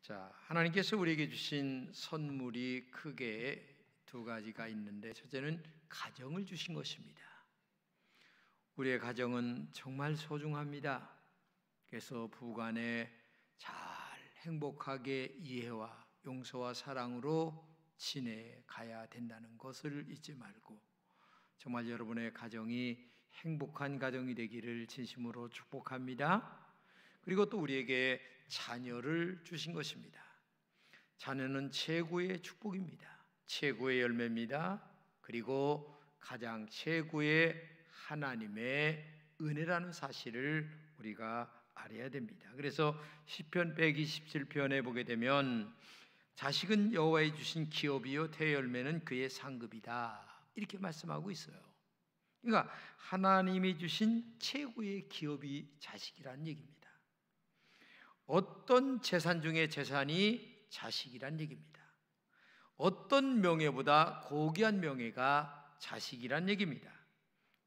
자, 하나님께서 우리에게 주신 선물이 크게 두 가지가 있는데, 첫째는 가정을 주신 것입니다. 우리의 가정은 정말 소중합니다. 그래서 부부간에 잘 행복하게 이해와 용서와 사랑으로 지내가야 된다는 것을 잊지 말고, 정말 여러분의 가정이 행복한 가정이 되기를 진심으로 축복합니다. 그리고 또 우리에게 자녀를 주신 것입니다. 자녀는 최고의 축복입니다. 최고의 열매입니다. 그리고 가장 최고의 하나님의 은혜라는 사실을 우리가 알아야 됩니다. 그래서 시편 127편에 보게 되면 자식은 여호와의 주신 기업이요 대열매는 그의 상급이다, 이렇게 말씀하고 있어요. 그러니까 하나님이 주신 최고의 기업이 자식이란 얘기입니다. 어떤 재산 중에 재산이 자식이란 얘기입니다. 어떤 명예보다 고귀한 명예가 자식이란 얘기입니다.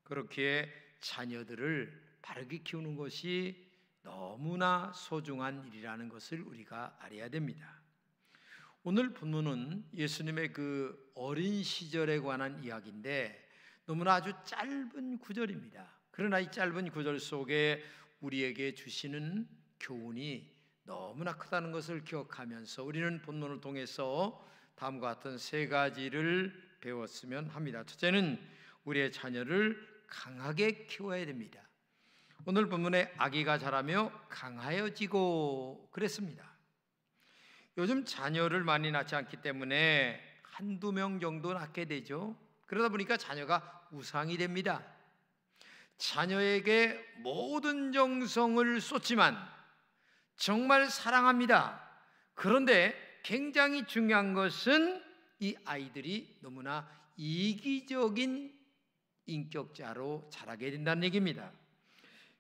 그렇기에 자녀들을 바르게 키우는 것이 너무나 소중한 일이라는 것을 우리가 알아야 됩니다. 오늘 본문은 예수님의 그 어린 시절에 관한 이야기인데 너무나 아주 짧은 구절입니다. 그러나 이 짧은 구절 속에 우리에게 주시는 교훈이 너무나 크다는 것을 기억하면서 우리는 본문을 통해서 다음과 같은 세 가지를 배웠으면 합니다. 첫째는 우리의 자녀를 강하게 키워야 됩니다. 오늘 본문에 아기가 자라며 강하여지고 그랬습니다. 요즘 자녀를 많이 낳지 않기 때문에 한두 명 정도 낳게 되죠. 그러다 보니까 자녀가 우상이 됩니다. 자녀에게 모든 정성을 쏟지만 정말 사랑합니다. 그런데 굉장히 중요한 것은 이 아이들이 너무나 이기적인 인격자로 자라게 된다는 얘기입니다.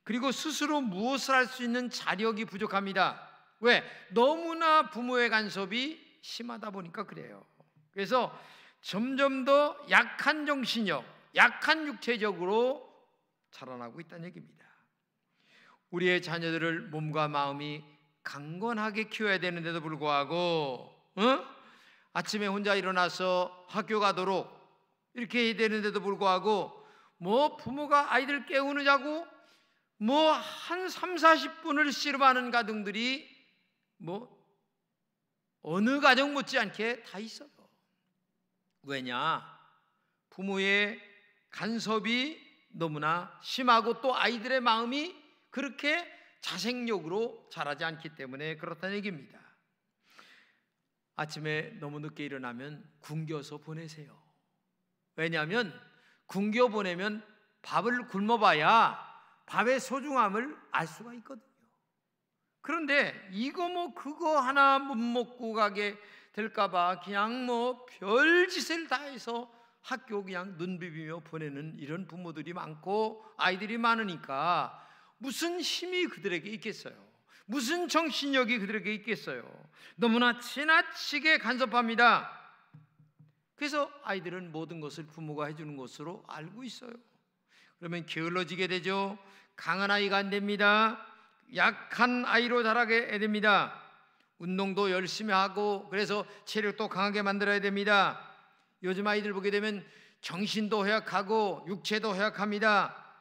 그리고 스스로 무엇을 할 수 있는 자력이 부족합니다. 왜? 너무나 부모의 간섭이 심하다 보니까 그래요. 그래서 점점 더 약한 정신력, 약한 육체적으로 자라나고 있다는 얘기입니다. 우리의 자녀들을 몸과 마음이 강건하게 키워야 되는데도 불구하고 아침에 혼자 일어나서 학교 가도록 이렇게 해야 되는데도 불구하고 부모가 아이들 깨우느냐고 한 30-40분을 씨름하는 가정들이 어느 가정 못지않게 다 있어요. 왜냐? 부모의 간섭이 너무나 심하고 또 아이들의 마음이 그렇게 자생력으로 자라지 않기 때문에 그렇다는 얘기입니다. 아침에 너무 늦게 일어나면 굶겨서 보내세요. 왜냐하면 굶겨 보내면 밥을 굶어봐야 밥의 소중함을 알 수가 있거든요. 그런데 이거 그거 하나 못 먹고 가게 될까봐 그냥 별짓을 다 해서 학교 그냥 눈 비비며 보내는 이런 부모들이 많고 아이들이 많으니까 무슨 힘이 그들에게 있겠어요? 무슨 정신력이 그들에게 있겠어요? 너무나 지나치게 간섭합니다. 그래서 아이들은 모든 것을 부모가 해주는 것으로 알고 있어요. 그러면 게을러지게 되죠. 강한 아이가 안 됩니다. 약한 아이로 자라게 됩니다. 운동도 열심히 하고 그래서 체력도 강하게 만들어야 됩니다. 요즘 아이들 보게 되면 정신도 허약하고 육체도 허약합니다.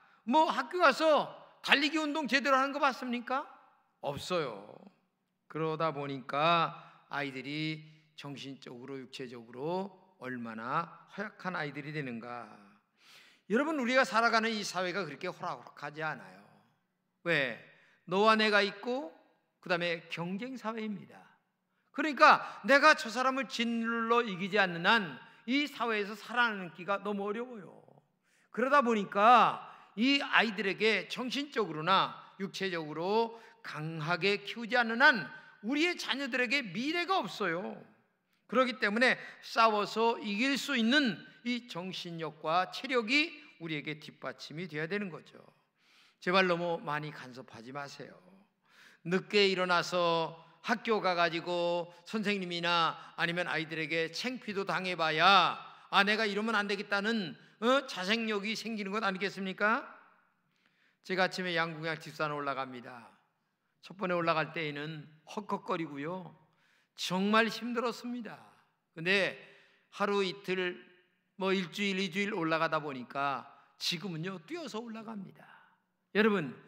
학교 가서 달리기 운동 제대로 하는 거 봤습니까? 없어요. 그러다 보니까 아이들이 정신적으로 육체적으로 얼마나 허약한 아이들이 되는가. 여러분, 우리가 살아가는 이 사회가 그렇게 호락호락하지 않아요. 왜? 너와 내가 있고 그 다음에 경쟁 사회입니다. 그러니까 내가 저 사람을 짓눌러 이기지 않는 한 이 사회에서 살아남기가 너무 어려워요. 그러다 보니까 이 아이들에게 정신적으로나 육체적으로 강하게 키우지 않는 한 우리의 자녀들에게 미래가 없어요. 그렇기 때문에 싸워서 이길 수 있는 이 정신력과 체력이 우리에게 뒷받침이 되어야 되는 거죠. 제발 너무 많이 간섭하지 마세요. 늦게 일어나서 학교 가가지고 선생님이나 아니면 아이들에게 창피도 당해봐야 내가 이러면 안 되겠다는 자생력이 생기는 것 아니겠습니까? 제가 아침에 양궁양 뒷산 올라갑니다. 첫 번에 올라갈 때에는 헉헉거리고요. 정말 힘들었습니다. 근데 하루 이틀, 일주일, 2주일 올라가다 보니까 지금은요 뛰어서 올라갑니다. 여러분,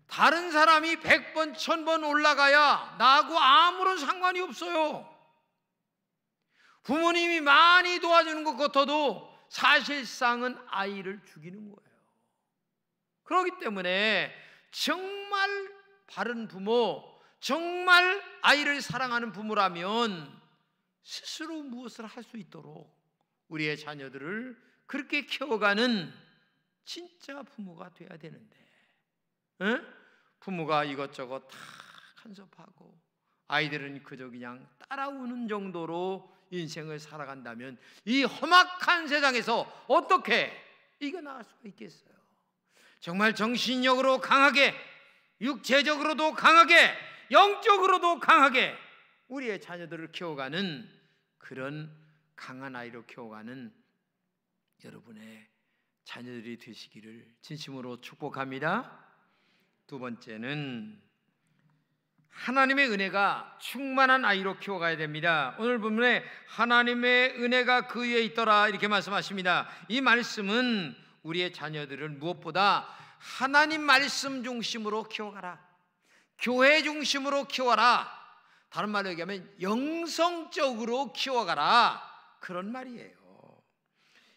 다른 사람이 100번, 1000번 올라가야 나하고 아무런 상관이 없어요. 부모님이 많이 도와주는 것 같아도 사실상은 아이를 죽이는 거예요. 그렇기 때문에 정말 바른 부모, 정말 아이를 사랑하는 부모라면 스스로 무엇을 할 수 있도록 우리의 자녀들을 그렇게 키워가는 진짜 부모가 돼야 되는데, 부모가 이것저것 다 간섭하고 아이들은 그저 그냥 따라오는 정도로 인생을 살아간다면 이 험악한 세상에서 어떻게 이겨나갈 수가 있겠어요? 정말 정신력으로 강하게, 육체적으로도 강하게, 영적으로도 강하게 우리의 자녀들을 키워가는 그런 강한 아이로 키워가는 여러분의 자녀들이 되시기를 진심으로 축복합니다. 두 번째는 하나님의 은혜가 충만한 아이로 키워가야 됩니다. 오늘 본문에 하나님의 은혜가 그 위에 있더라 이렇게 말씀하십니다. 이 말씀은 우리의 자녀들을 무엇보다 하나님 말씀 중심으로 키워가라, 교회 중심으로 키워라, 다른 말로 얘기하면 영성적으로 키워가라, 그런 말이에요.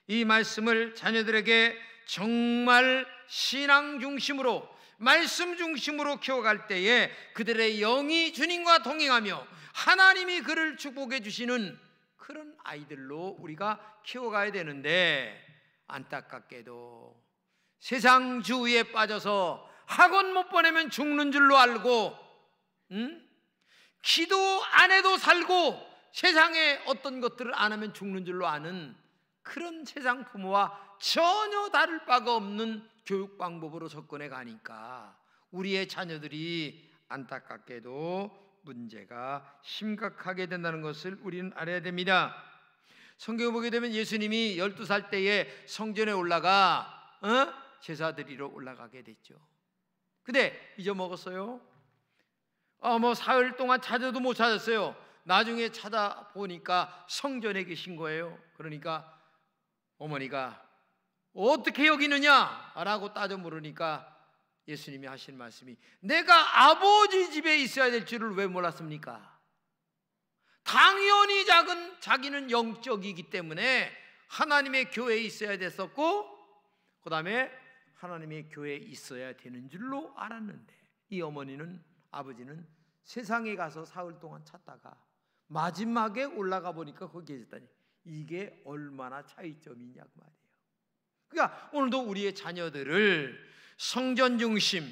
이 말씀을 자녀들에게 정말 신앙 중심으로, 말씀 중심으로 키워갈 때에 그들의 영이 주님과 동행하며 하나님이 그를 축복해 주시는 그런 아이들로 우리가 키워가야 되는데, 안타깝게도 세상 주의에 빠져서 학원 못 보내면 죽는 줄로 알고, 기도 안 해도 살고 세상에 어떤 것들을 안 하면 죽는 줄로 아는 그런 세상 부모와 전혀 다를 바가 없는 교육 방법으로 접근해 가니까 우리의 자녀들이 안타깝게도 문제가 심각하게 된다는 것을 우리는 알아야 됩니다. 성경을 보게 되면 예수님이 12살 때에 성전에 올라가 제사 드리러 올라가게 됐죠. 근데 잊어먹었어요. 사흘 동안 찾아도 못 찾았어요. 나중에 찾아보니까 성전에 계신 거예요. 그러니까 어머니가 어떻게 여기 있느냐 라고 따져 물으니까 예수님이 하신 말씀이, 내가 아버지 집에 있어야 될 줄을 왜 몰랐습니까? 당연히 자기는 영적이기 때문에 하나님의 교회에 있어야 됐었고, 그 다음에 하나님의 교회에 있어야 되는 줄로 알았는데, 이 아버지는 세상에 가서 사흘 동안 찾다가 마지막에 올라가 보니까 거기 계셨다니, 이게 얼마나 차이점이 있냐고 말이에요. 그러니까 오늘도 우리의 자녀들을 성전 중심,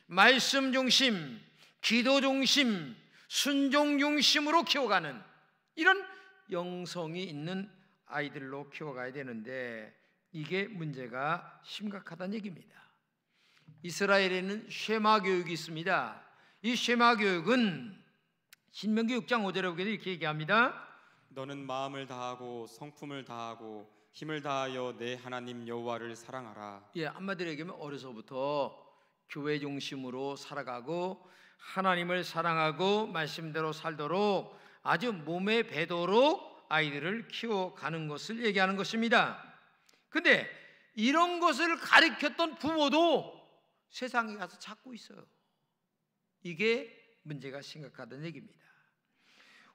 말씀 중심, 기도 중심, 순종 중심으로 키워가는 이런 영성이 있는 아이들로 키워가야 되는데, 이게 문제가 심각하다는 얘기입니다. 이스라엘에는 쉐마 교육이 있습니다. 이 쉐마 교육은 신명기 6장 5절에 보게 되면 이렇게 얘기합니다. 너는 마음을 다하고 성품을 다하고 힘을 다하여 내 하나님 여호와를 사랑하라. 한마디로 얘기하면 어려서부터 교회 중심으로 살아가고 하나님을 사랑하고 말씀대로 살도록 아주 몸에 배도록 아이들을 키워가는 것을 얘기하는 것입니다. 근데 이런 것을 가르쳤던 부모도 세상에 가서 찾고 있어요. 이게 문제가 심각하다는 얘기입니다.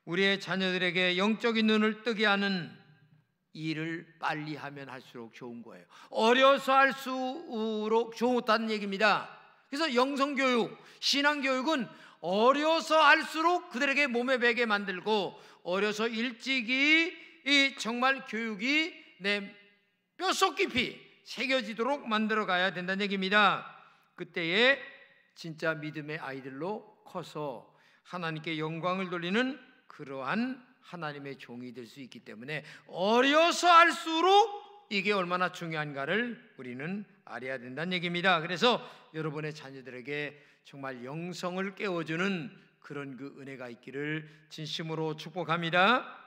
우리의 자녀들에게 영적인 눈을 뜨게 하는 일을 빨리 하면 할수록 좋은 거예요. 어려서 할수록 좋다는 얘기입니다. 그래서 영성교육, 신앙교육은 어려서 할수록 그들에게 몸에 배게 만들고, 어려서 일찍이 정말 교육이 내 뼛속 깊이 새겨지도록 만들어 가야 된다는 얘기입니다. 그때에 진짜 믿음의 아이들로 커서 하나님께 영광을 돌리는 그러한 하나님의 종이 될 수 있기 때문에 어려서 할수록 이게 얼마나 중요한가를 우리는 알아야 된다는 얘기입니다. 그래서 여러분의 자녀들에게 정말 영성을 깨워주는 그런 그 은혜가 있기를 진심으로 축복합니다.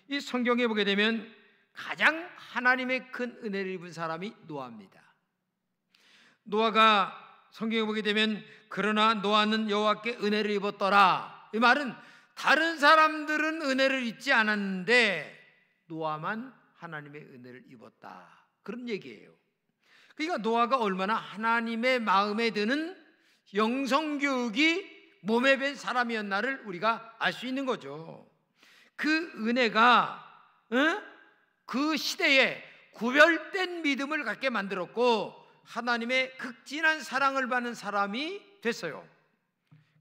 이 성경에 보게 되면 가장 하나님의 큰 은혜를 입은 사람이 노아입니다. 노아가 성경에 보게 되면 그러나 노아는 여호와께 은혜를 입었더라. 이 말은 다른 사람들은 은혜를 입지 않았는데 노아만 하나님의 은혜를 입었다, 그런 얘기예요. 그러니까 노아가 얼마나 하나님의 마음에 드는 영성교육이 몸에 밴 사람이었나를 우리가 알 수 있는 거죠. 그 은혜가 그 시대에 구별된 믿음을 갖게 만들었고 하나님의 극진한 사랑을 받는 사람이 됐어요.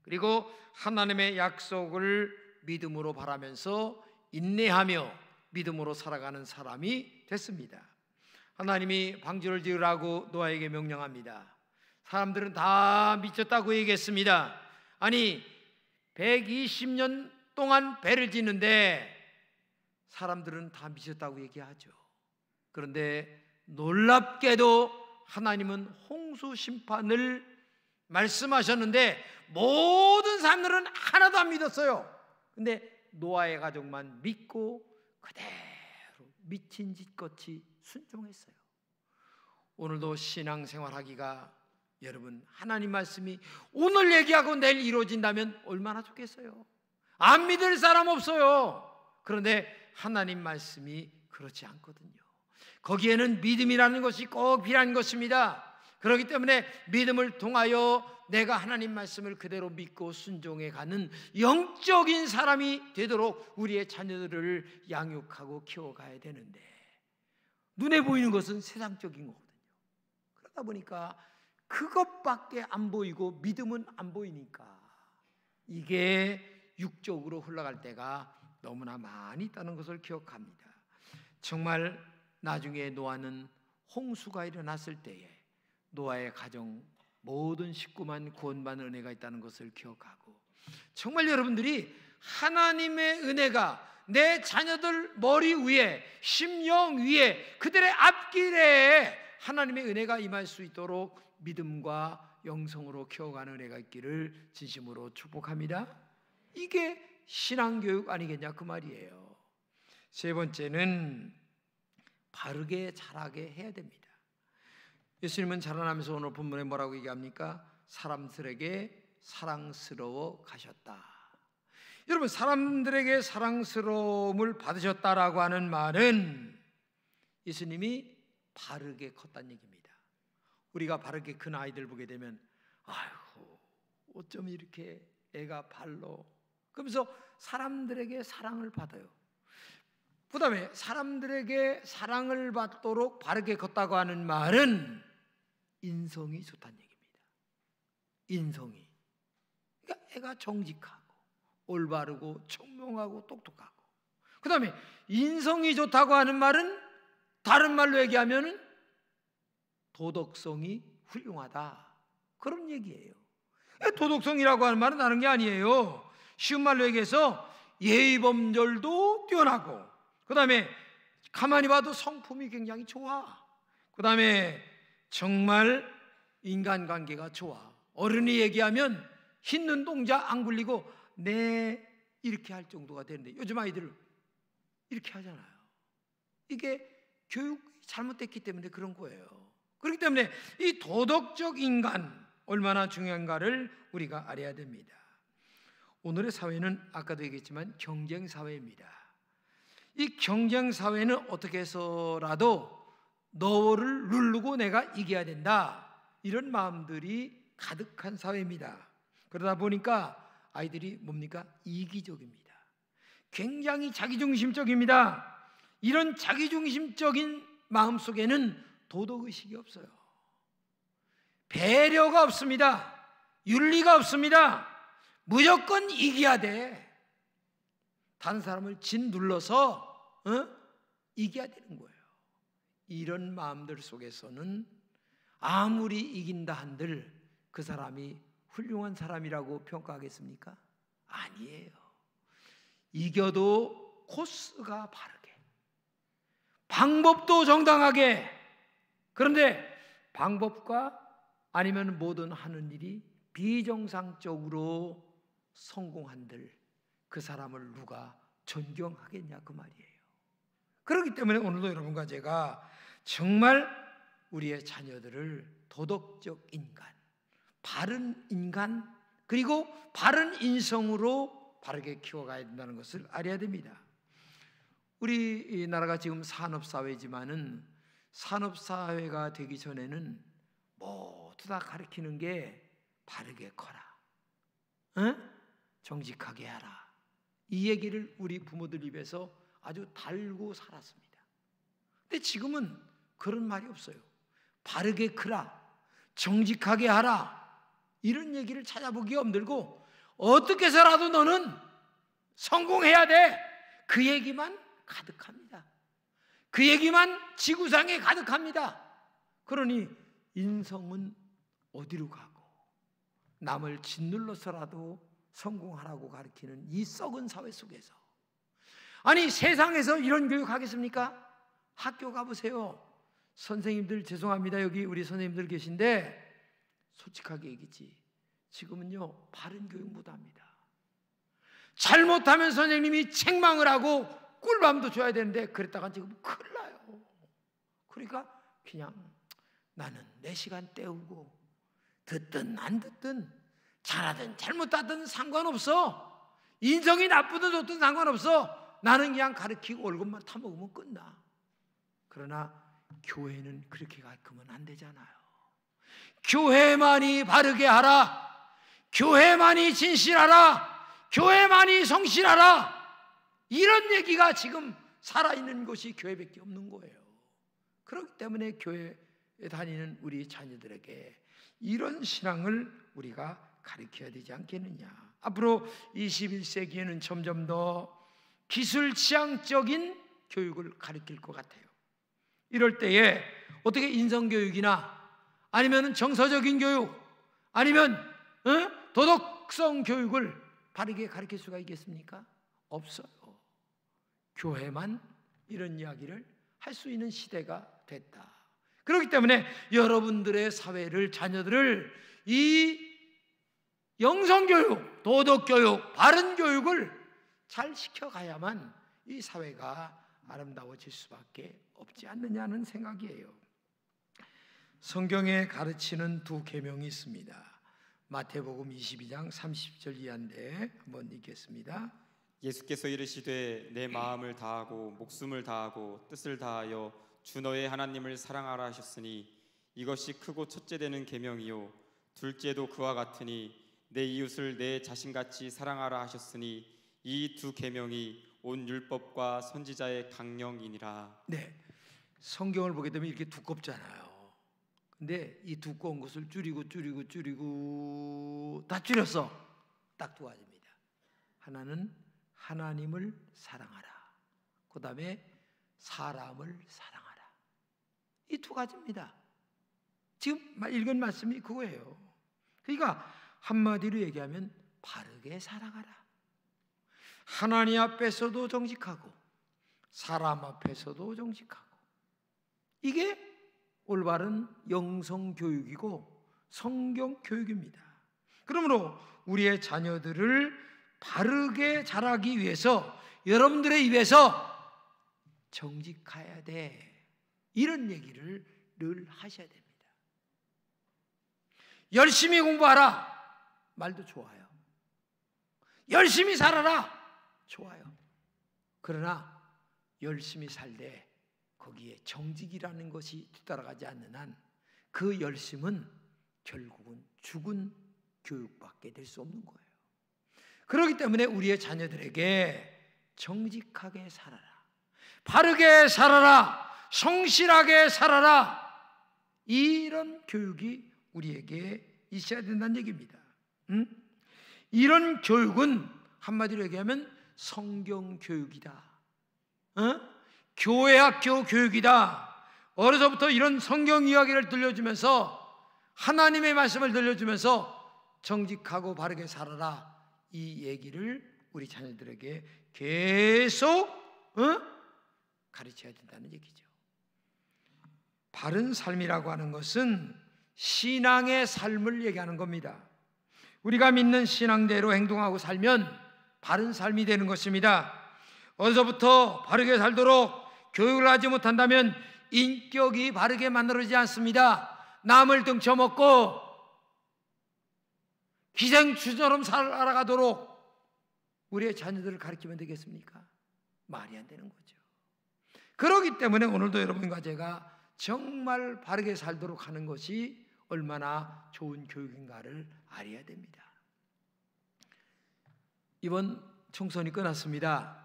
그리고 하나님의 약속을 믿음으로 바라면서 인내하며 믿음으로 살아가는 사람이 됐습니다. 하나님이 방주를 지으라고 노아에게 명령합니다. 사람들은 다 미쳤다고 얘기했습니다. 아니 120년 동안 배를 짓는데 사람들은 다 미쳤다고 얘기하죠. 그런데 놀랍게도 하나님은 홍수 심판을 말씀하셨는데 모든 사람들은 하나도 안 믿었어요. 근데 노아의 가족만 믿고 그대로 미친 짓같이 순종했어요. 오늘도 신앙생활하기가 여러분 하나님 말씀이 오늘 얘기하고 내일 이루어진다면 얼마나 좋겠어요. 안 믿을 사람 없어요. 그런데 하나님 말씀이 그렇지 않거든요. 거기에는 믿음이라는 것이 꼭 필요한 것입니다. 그렇기 때문에 믿음을 통하여 내가 하나님 말씀을 그대로 믿고 순종해 가는 영적인 사람이 되도록 우리의 자녀들을 양육하고 키워가야 되는데 눈에 보이는 것은 세상적인 거거든요. 그러다 보니까 그것밖에 안 보이고 믿음은 안 보이니까 이게 육적으로 흘러갈 때가 너무나 많이 있다는 것을 기억합니다. 정말 나중에 노아는 홍수가 일어났을 때에 노아의 가정 모든 식구만 구원받는 은혜가 있다는 것을 기억하고, 정말 여러분들이 하나님의 은혜가 내 자녀들 머리 위에, 심령 위에, 그들의 앞길에 하나님의 은혜가 임할 수 있도록 믿음과 영성으로 키워가는 은혜가 있기를 진심으로 축복합니다. 이게 신앙교육 아니겠냐 그 말이에요. 세 번째는 바르게 자라게 해야 됩니다. 예수님은 자라나면서 오늘 본문에 뭐라고 얘기합니까? 사람들에게 사랑스러워 가셨다. 여러분, 사람들에게 사랑스러움을 받으셨다라고 하는 말은 예수님이 바르게 컸다는 얘기입니다. 우리가 바르게 큰 아이들 보게 되면 아이고 어쩜 이렇게 애가 발로, 그러면서 사람들에게 사랑을 받아요. 그 다음에 사람들에게 사랑을 받도록 바르게 컸다고 하는 말은 인성이 좋다는 얘기입니다. 인성이, 그러니까 애가 정직하고 올바르고 청명하고 똑똑하고, 그 다음에 인성이 좋다고 하는 말은 다른 말로 얘기하면 도덕성이 훌륭하다, 그런 얘기예요. 도덕성이라고 하는 말은 다른 게 아니에요. 쉬운 말로 얘기해서 예의범절도 뛰어나고, 그 다음에 가만히 봐도 성품이 굉장히 좋아. 그 다음에 정말 인간관계가 좋아. 어른이 얘기하면 흰 눈동자 안 굴리고 네 이렇게 할 정도가 되는데 요즘 아이들 이렇게 하잖아요. 이게 교육이 잘못됐기 때문에 그런 거예요. 그렇기 때문에 이 도덕적 인간 얼마나 중요한가를 우리가 알아야 됩니다. 오늘의 사회는 아까도 얘기했지만 경쟁 사회입니다. 이 경쟁 사회는 어떻게 해서라도 너를 누르고 내가 이겨야 된다, 이런 마음들이 가득한 사회입니다. 그러다 보니까 아이들이 뭡니까? 이기적입니다. 굉장히 자기중심적입니다. 이런 자기중심적인 마음 속에는 도덕의식이 없어요. 배려가 없습니다. 윤리가 없습니다. 무조건 이겨야 돼. 다른 사람을 짓눌러서 이겨야 되는 거예요. 이런 마음들 속에서는 아무리 이긴다 한들 그 사람이 훌륭한 사람이라고 평가하겠습니까? 아니에요. 이겨도 코스가 바르게, 방법도 정당하게, 그런데 방법과 아니면 모든 하는 일이 비정상적으로 성공한들 그 사람을 누가 존경하겠냐 그 말이에요. 그렇기 때문에 오늘도 여러분과 제가 정말 우리의 자녀들을 도덕적 인간, 바른 인간, 그리고 바른 인성으로 바르게 키워가야 된다는 것을 알아야 됩니다. 우리 나라가 지금 산업사회지만은 산업사회가 되기 전에는 모두 다 가르치는 게 바르게 커라, 정직하게 하라, 이 얘기를 우리 부모들 입에서 아주 달고 살았습니다. 근데 지금은 그런 말이 없어요. 바르게 크라, 정직하게 하라, 이런 얘기를 찾아보기가 힘들고 어떻게 해서라도 너는 성공해야 돼, 그 얘기만 가득합니다. 그 얘기만 지구상에 가득합니다. 그러니 인성은 어디로 가고 남을 짓눌러서라도 성공하라고 가르치는 이 썩은 사회 속에서, 아니 세상에서 이런 교육 하겠습니까? 학교 가보세요. 선생님들 죄송합니다. 여기 우리 선생님들 계신데 솔직하게 얘기지, 지금은요 바른 교육 못합니다. 잘못하면 선생님이 책망을 하고 꿀밤도 줘야 되는데 그랬다가 지금 큰일 나요. 그러니까 그냥 나는 내 시간 때우고 듣든 안 듣든 잘하든 잘못하든 상관없어. 인성이 나쁘든 좋든 상관없어. 나는 그냥 가르치고 월급만 타먹으면 끝나. 그러나 교회는 그렇게 가르치면 안 되잖아요. 교회만이 바르게 하라, 교회만이 진실하라, 교회만이 성실하라, 이런 얘기가 지금 살아있는 곳이 교회밖에 없는 거예요. 그렇기 때문에 교회에 다니는 우리 자녀들에게 이런 신앙을 우리가 가르쳐야 되지 않겠느냐. 앞으로 21세기에는 점점 더 기술 지향적인 교육을 가르칠 것 같아요. 이럴 때에 어떻게 인성교육이나 아니면 정서적인 교육, 아니면 도덕성 교육을 바르게 가르칠 수가 있겠습니까? 없어요. 교회만 이런 이야기를 할 수 있는 시대가 됐다. 그렇기 때문에 여러분들의 사회를, 자녀들을 이 영성교육, 도덕교육, 바른 교육을 잘 시켜가야만 이 사회가 아름다워질 수밖에 없지 않느냐는 생각이에요. 성경에 가르치는 두 계명이 있습니다. 마태복음 22장 30절 이하인데 한번 읽겠습니다. 예수께서 이르시되 내 마음을 다하고 목숨을 다하고 뜻을 다하여 주 너의 하나님을 사랑하라 하셨으니 이것이 크고 첫째 되는 계명이요 둘째도 그와 같으니 내 이웃을 내 자신같이 사랑하라 하셨으니 이 두 계명이 온 율법과 선지자의 강령이니라. 네, 성경을 보게 되면 이렇게 두껍잖아요. 근데 이 두꺼운 것을 줄이고 다 줄였어. 딱 두 가지입니다. 하나는 하나님을 사랑하라, 그 다음에 사람을 사랑하라. 이 두 가지입니다. 지금 읽은 말씀이 그거예요. 그러니까 한마디로 얘기하면 바르게 살아가라. 하나님 앞에서도 정직하고 사람 앞에서도 정직하고, 이게 올바른 영성교육이고 성경교육입니다. 그러므로 우리의 자녀들을 바르게 자라기 위해서 여러분들의 입에서 정직해야 돼, 이런 얘기를 늘 하셔야 됩니다. 열심히 공부하라, 말도 좋아요. 열심히 살아라, 좋아요. 그러나 열심히 살되 거기에 정직이라는 것이 뒤따라가지 않는 한 그 열심은 결국은 죽은 교육밖에 될 수 없는 거예요. 그렇기 때문에 우리의 자녀들에게 정직하게 살아라, 바르게 살아라, 성실하게 살아라, 이런 교육이 우리에게 있어야 된다는 얘기입니다. 이런 교육은 한마디로 얘기하면 성경교육이다. 교회학교 교육이다. 어려서부터 이런 성경 이야기를 들려주면서, 하나님의 말씀을 들려주면서 정직하고 바르게 살아라, 이 얘기를 우리 자녀들에게 계속 가르쳐야 된다는 얘기죠. 바른 삶이라고 하는 것은 신앙의 삶을 얘기하는 겁니다. 우리가 믿는 신앙대로 행동하고 살면 바른 삶이 되는 것입니다. 어디서부터 바르게 살도록 교육을 하지 못한다면 인격이 바르게 만들어지지 않습니다. 남을 등쳐먹고 기생충처럼 살아가도록 우리의 자녀들을 가르치면 되겠습니까? 말이 안 되는 거죠. 그렇기 때문에 오늘도 여러분과 제가 정말 바르게 살도록 하는 것이 얼마나 좋은 교육인가를 알아야 됩니다. 이번 총선이 끝났습니다.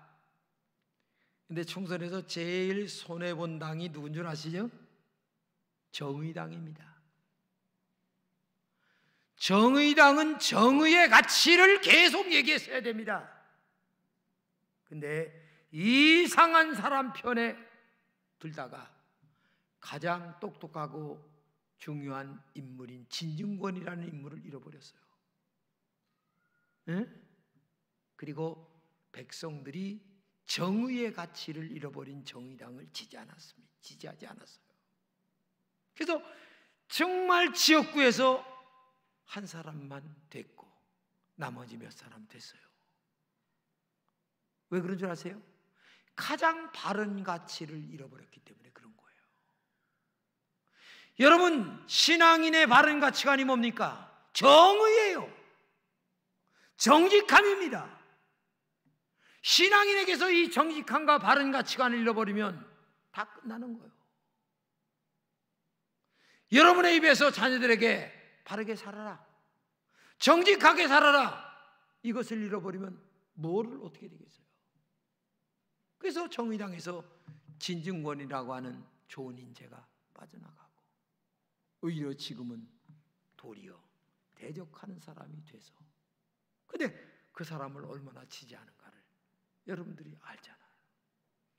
근데 총선에서 제일 손해본 당이 누군 줄 아시죠? 정의당입니다. 정의당은 정의의 가치를 계속 얘기했어야 됩니다. 근데 이상한 사람 편에 들다가 가장 똑똑하고 중요한 인물인 진중권이라는 인물을 잃어버렸어요. 응? 그리고 백성들이 정의의 가치를 잃어버린 정의당을 지지하지 않았어요. 그래서 정말 지역구에서 한 사람만 됐고 나머지 몇 사람 됐어요. 왜 그런 줄 아세요? 가장 바른 가치를 잃어버렸기 때문에 그런 거예요. 여러분, 신앙인의 바른 가치관이 뭡니까? 정의예요. 정직함입니다. 신앙인에게서 이 정직함과 바른 가치관을 잃어버리면 다 끝나는 거예요. 여러분의 입에서 자녀들에게 바르게 살아라, 정직하게 살아라, 이것을 잃어버리면 뭐를 어떻게 되겠어요? 그래서 정의당에서 진중권이라고 하는 좋은 인재가 빠져나가고 오히려 지금은 도리어 대적하는 사람이 돼서, 근데 그 사람을 얼마나 지지하는가를 여러분들이 알잖아요.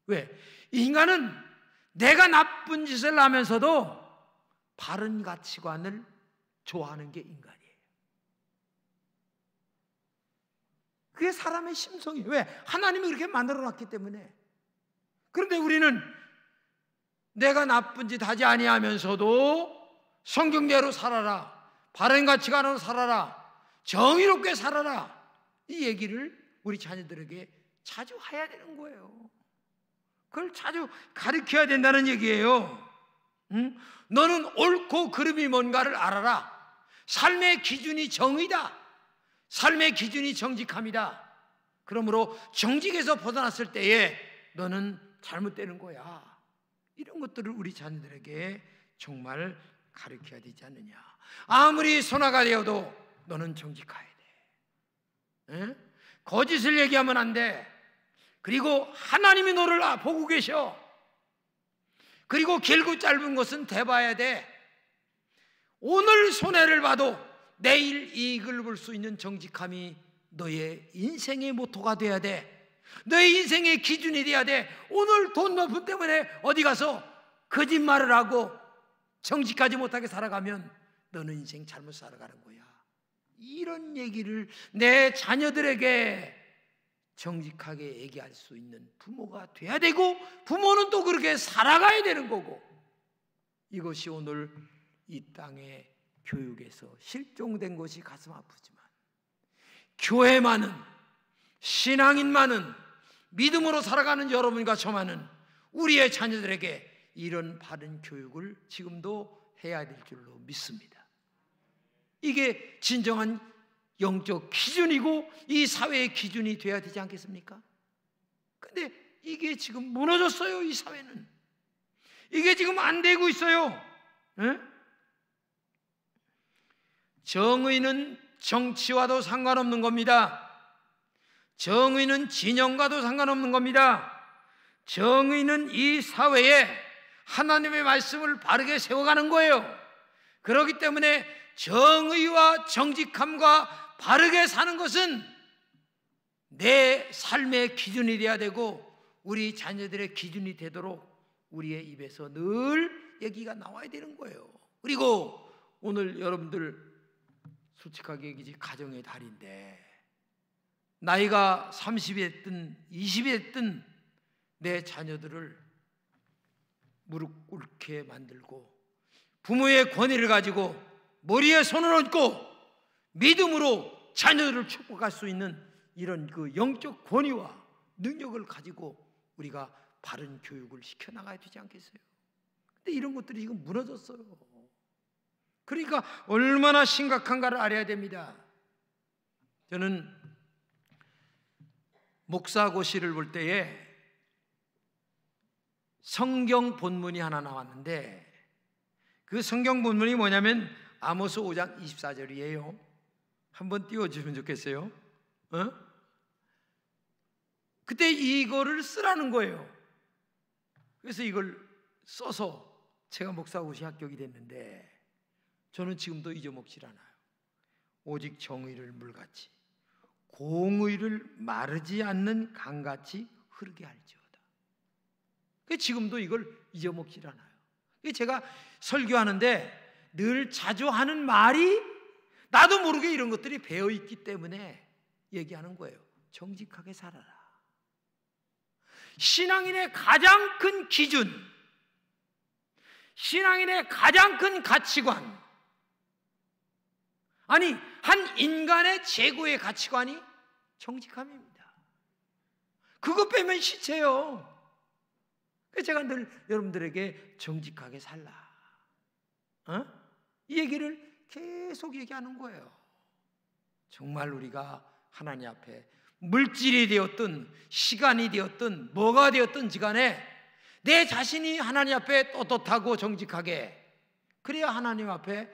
왜? 인간은 내가 나쁜 짓을 하면서도 바른 가치관을 좋아하는 게 인간이에요. 그게 사람의 심성이에요. 왜? 하나님이 그렇게 만들어놨기 때문에. 그런데 우리는 내가 나쁜 짓 하지 아니하면서도 성경대로 살아라, 바른 가치관으로 살아라, 정의롭게 살아라, 이 얘기를 우리 자녀들에게 자주 해야 되는 거예요. 그걸 자주 가르쳐야 된다는 얘기예요. 응? 너는 옳고 그름이 뭔가를 알아라. 삶의 기준이 정의다. 삶의 기준이 정직함이다. 그러므로 정직에서 벗어났을 때에 너는 잘못되는 거야. 이런 것들을 우리 자녀들에게 정말 가르쳐야 되지 않느냐. 아무리 선화가 되어도 너는 정직해야 돼. 에? 거짓을 얘기하면 안 돼. 그리고 하나님이 너를 보고 계셔. 그리고 길고 짧은 것은 대봐야 돼. 오늘 손해를 봐도 내일 이익을 볼 수 있는 정직함이 너의 인생의 모토가 돼야 돼. 너의 인생의 기준이 돼야 돼. 오늘 돈 몇 푼 때문에 어디 가서 거짓말을 하고 정직하지 못하게 살아가면 너는 인생 잘못 살아가는 거야. 이런 얘기를 내 자녀들에게 정직하게 얘기할 수 있는 부모가 돼야 되고, 부모는 또 그렇게 살아가야 되는 거고, 이것이 오늘 이 땅의 교육에서 실종된 것이 가슴 아프지만, 교회만은, 신앙인만은, 믿음으로 살아가는 여러분과 저만은 우리의 자녀들에게 이런 바른 교육을 지금도 해야 될 줄로 믿습니다. 이게 진정한 영적 기준이고 이 사회의 기준이 돼야 되지 않겠습니까? 근데 이게 지금 무너졌어요. 이 사회는 이게 지금 안 되고 있어요. 에? 정의는 정치와도 상관없는 겁니다. 정의는 진영과도 상관없는 겁니다. 정의는 이 사회에 하나님의 말씀을 바르게 세워가는 거예요. 그렇기 때문에 정의와 정직함과 바르게 사는 것은 내 삶의 기준이 되어야 되고 우리 자녀들의 기준이 되도록 우리의 입에서 늘 얘기가 나와야 되는 거예요. 그리고 오늘 여러분들 솔직하게 얘기지, 가정의 달인데 나이가 30이 됐든 20이 됐든 내 자녀들을 무릎 꿇게 만들고 부모의 권위를 가지고 머리에 손을 얹고 믿음으로 자녀들을 축복할 수 있는 이런 그 영적 권위와 능력을 가지고 우리가 바른 교육을 시켜나가야 되지 않겠어요? 근데 이런 것들이 지금 무너졌어요. 그러니까 얼마나 심각한가를 알아야 됩니다. 저는 목사고시를 볼 때에 성경 본문이 하나 나왔는데, 그 성경 본문이 뭐냐면 아모스 5장 24절이에요. 한번 띄워주면 좋겠어요. 그때 이거를 쓰라는 거예요. 그래서 이걸 써서 제가 목사고시 합격이 됐는데, 저는 지금도 잊어먹질 않아요. 오직 정의를 물같이, 공의를 마르지 않는 강같이 흐르게 할지어다. 지금도 이걸 잊어먹질 않아요. 제가 설교하는데 늘 자주 하는 말이, 나도 모르게 이런 것들이 배어있기 때문에 얘기하는 거예요. 정직하게 살아라. 신앙인의 가장 큰 기준, 신앙인의 가장 큰 가치관, 아니 한 인간의 최고의 가치관이 정직함입니다. 그거 빼면 시체요. 제가 늘 여러분들에게 정직하게 살라, 이 얘기를 계속 얘기하는 거예요. 정말 우리가 하나님 앞에 물질이 되었든 시간이 되었든 뭐가 되었든지 간에 내 자신이 하나님 앞에 떳떳하고 정직하게, 그래야 하나님 앞에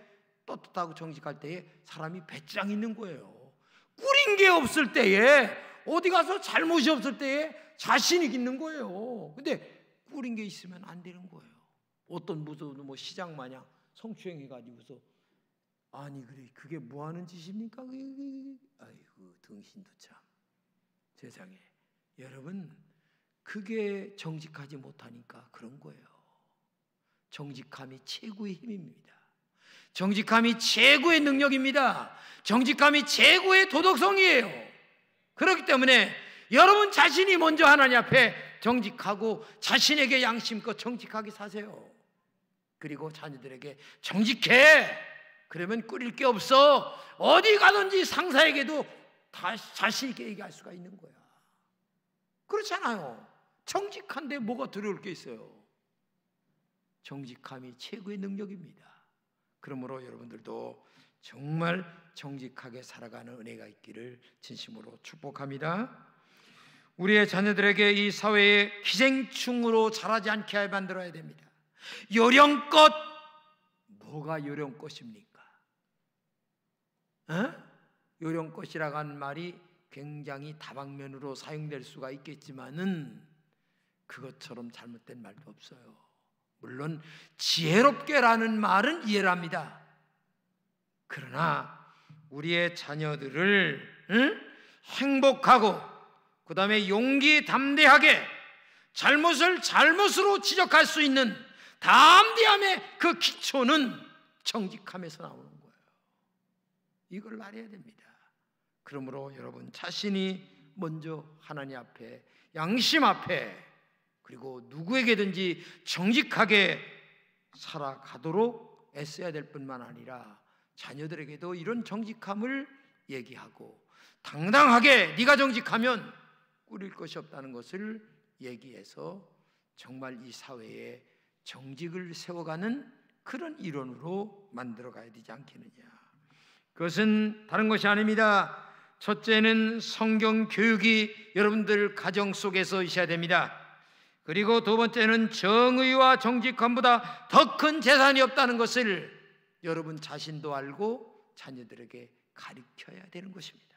떳떳하고 정직할 때에 사람이 배짱 있는 거예요. 꾸린 게 없을 때에, 어디 가서 잘못이 없을 때에 자신이 있는 거예요. 근데 꾸린 게 있으면 안 되는 거예요. 어떤 무슨 시장 마냥 성추행해가지고서, 아니 그래 그게 뭐 하는 짓입니까? 아이고 등신도 참. 세상에, 여러분, 그게 정직하지 못하니까 그런 거예요. 정직함이 최고의 힘입니다. 정직함이 최고의 능력입니다. 정직함이 최고의 도덕성이에요. 그렇기 때문에 여러분 자신이 먼저 하나님 앞에 정직하고 자신에게 양심껏 정직하게 사세요. 그리고 자녀들에게 정직해, 그러면 꿀릴 게 없어. 어디 가든지 상사에게도 다 자신 있게 얘기할 수가 있는 거야. 그렇잖아요. 정직한데 뭐가 두려울 게 있어요. 정직함이 최고의 능력입니다. 그러므로 여러분들도 정말 정직하게 살아가는 은혜가 있기를 진심으로 축복합니다. 우리의 자녀들에게 이 사회에 기생충으로 자라지 않게 만들어야 됩니다. 요령껏, 뭐가 요령껏입니까? 요령껏이라고 하는 말이 굉장히 다방면으로 사용될 수가 있겠지만은 그것처럼 잘못된 말도 없어요. 물론 지혜롭게라는 말은 이해를 합니다. 그러나 우리의 자녀들을 행복하고 그 다음에 용기 담대하게 잘못을 잘못으로 지적할 수 있는 담대함의 그 기초는 정직함에서 나오는 거예요. 이걸 말해야 됩니다. 그러므로 여러분 자신이 먼저 하나님 앞에, 양심 앞에, 그리고 누구에게든지 정직하게 살아가도록 애써야 될 뿐만 아니라 자녀들에게도 이런 정직함을 얘기하고 당당하게 네가 정직하면 꾸릴 것이 없다는 것을 얘기해서 정말 이 사회에 정직을 세워가는 그런 일원으로 만들어가야 되지 않겠느냐. 그것은 다른 것이 아닙니다. 첫째는 성경 교육이 여러분들 가정 속에서 있어야 됩니다. 그리고 두 번째는 정의와 정직함보다 더 큰 재산이 없다는 것을 여러분 자신도 알고 자녀들에게 가르쳐야 되는 것입니다.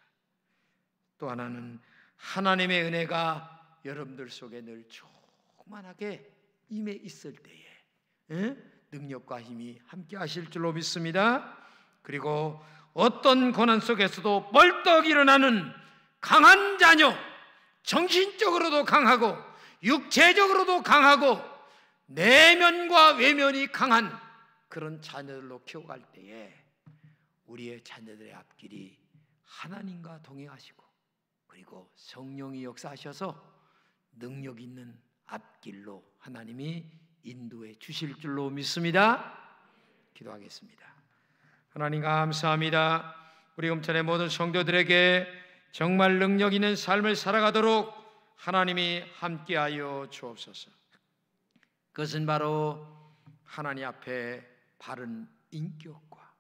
또 하나는 하나님의 은혜가 여러분들 속에 늘 충만하게 임해 있을 때에 능력과 힘이 함께 하실 줄로 믿습니다. 그리고 어떤 고난 속에서도 벌떡 일어나는 강한 자녀, 정신적으로도 강하고 육체적으로도 강하고 내면과 외면이 강한 그런 자녀들로 키워갈 때에 우리의 자녀들의 앞길이 하나님과 동행하시고 그리고 성령이 역사하셔서 능력 있는 앞길로 하나님이 인도해 주실 줄로 믿습니다. 기도하겠습니다. 하나님 감사합니다. 우리 음천의 모든 성도들에게 정말 능력 있는 삶을 살아가도록 하나님이 함께하여 주옵소서. 그것은 바로 하나님 앞에 바른 인격과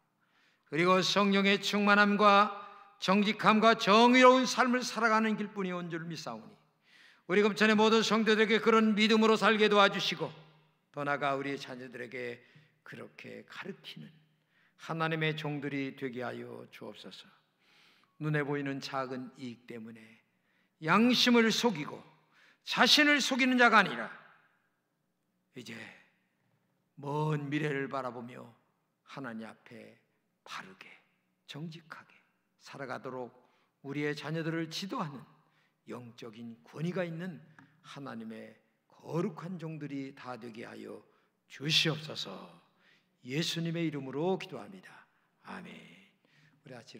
그리고 성령의 충만함과 정직함과 정의로운 삶을 살아가는 길뿐이 온 줄 믿사오니 우리 금천의 모든 성도들에게 그런 믿음으로 살게 도와주시고 더 나아가 우리의 자녀들에게 그렇게 가르치는 하나님의 종들이 되게 하여 주옵소서. 눈에 보이는 작은 이익 때문에 양심을 속이고 자신을 속이는 자가 아니라 이제 먼 미래를 바라보며 하나님 앞에 바르게 정직하게 살아가도록 우리의 자녀들을 지도하는 영적인 권위가 있는 하나님의 거룩한 종들이 다 되게 하여 주시옵소서. 예수님의 이름으로 기도합니다. 아멘. 우리 같이